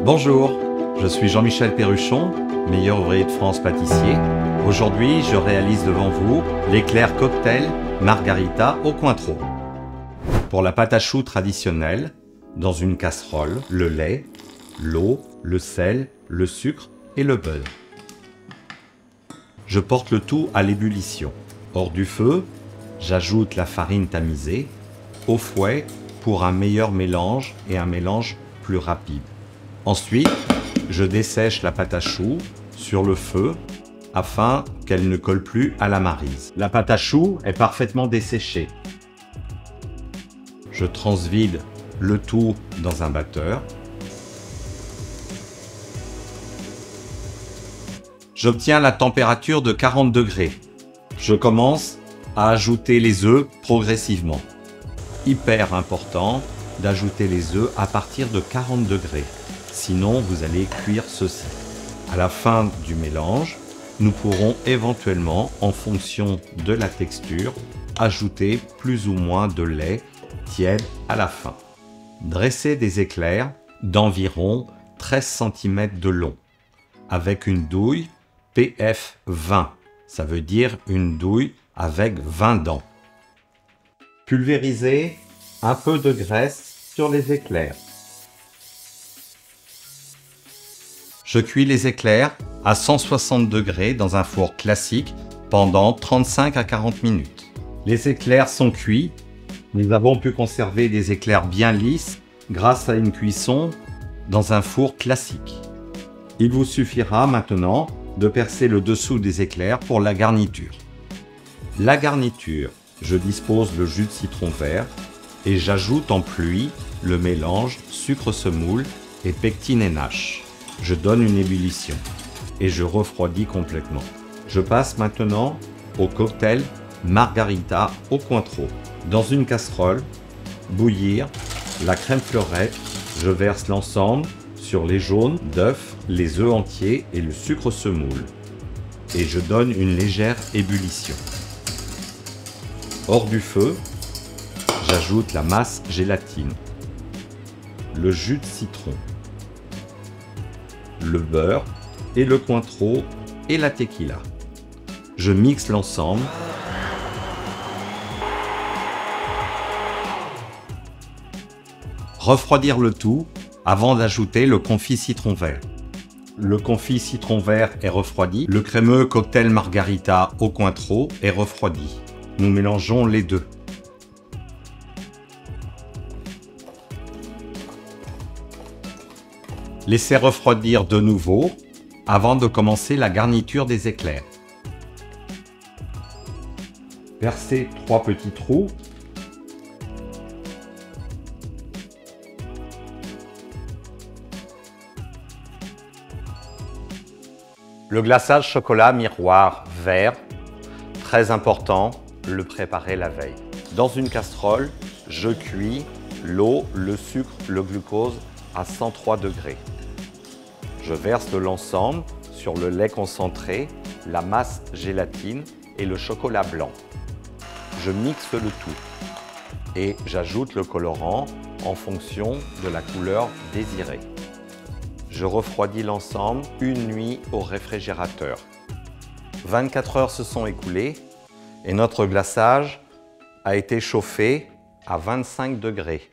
Bonjour, je suis Jean-Michel Perruchon, meilleur ouvrier de France pâtissier. Aujourd'hui, je réalise devant vous l'éclair cocktail margarita au Cointreau. Pour la pâte à choux traditionnelle, dans une casserole, le lait, l'eau, le sel, le sucre et le beurre. Je porte le tout à l'ébullition. Hors du feu, j'ajoute la farine tamisée au fouet pour un meilleur mélange et un mélange plus rapide. Ensuite, je dessèche la pâte à choux sur le feu afin qu'elle ne colle plus à la maryse. La pâte à choux est parfaitement desséchée. Je transvide le tout dans un batteur. J'obtiens la température de 40 degrés. Je commence à ajouter les œufs progressivement. Hyper important d'ajouter les œufs à partir de 40 degrés. Sinon, vous allez cuire ceci. À la fin du mélange, nous pourrons éventuellement, en fonction de la texture, ajouter plus ou moins de lait tiède à la fin. Dressez des éclairs d'environ 13 cm de long, avec une douille PF 20. Ça veut dire une douille avec 20 dents. Pulvérisez un peu de graisse sur les éclairs. Je cuis les éclairs à 160 degrés dans un four classique pendant 35 à 40 minutes. Les éclairs sont cuits. Nous avons pu conserver des éclairs bien lisses grâce à une cuisson dans un four classique. Il vous suffira maintenant de percer le dessous des éclairs pour la garniture. La garniture, je dispose le jus de citron vert et j'ajoute en pluie le mélange sucre semoule et pectine et nâche. Je donne une ébullition et je refroidis complètement. Je passe maintenant au cocktail margarita au Cointreau. Dans une casserole, bouillir la crème fleurette. Je verse l'ensemble sur les jaunes d'œufs, les œufs entiers et le sucre semoule. Et je donne une légère ébullition. Hors du feu, j'ajoute la masse gélatine, le jus de citron, le beurre et le Cointreau et la tequila. Je mixe l'ensemble. Refroidir le tout avant d'ajouter le confit citron vert. Le confit citron vert est refroidi. Le crémeux cocktail margarita au Cointreau est refroidi. Nous mélangeons les deux. Laissez refroidir de nouveau avant de commencer la garniture des éclairs. Percez 3 petits trous. Le glaçage chocolat miroir vert, très important, le préparer la veille. Dans une casserole, je cuis l'eau, le sucre, le glucose à 103 degrés. Je verse l'ensemble sur le lait concentré, la masse gélatine et le chocolat blanc. Je mixe le tout et j'ajoute le colorant en fonction de la couleur désirée. Je refroidis l'ensemble une nuit au réfrigérateur. 24 heures se sont écoulées et notre glaçage a été chauffé à 25 degrés.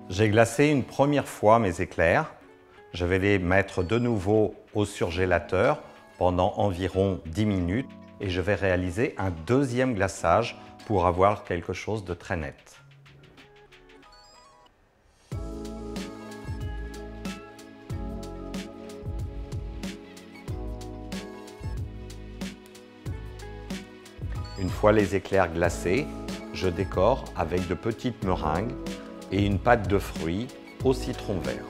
J'ai glacé une première fois mes éclairs. Je vais les mettre de nouveau au surgélateur pendant environ 10 minutes et je vais réaliser un deuxième glaçage pour avoir quelque chose de très net. Une fois les éclairs glacés, je décore avec de petites meringues et une pâte de fruits au citron vert.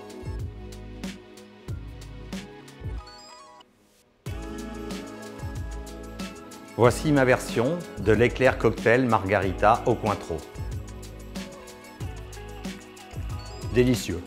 Voici ma version de l'éclair cocktail margarita au Cointreau. Délicieux!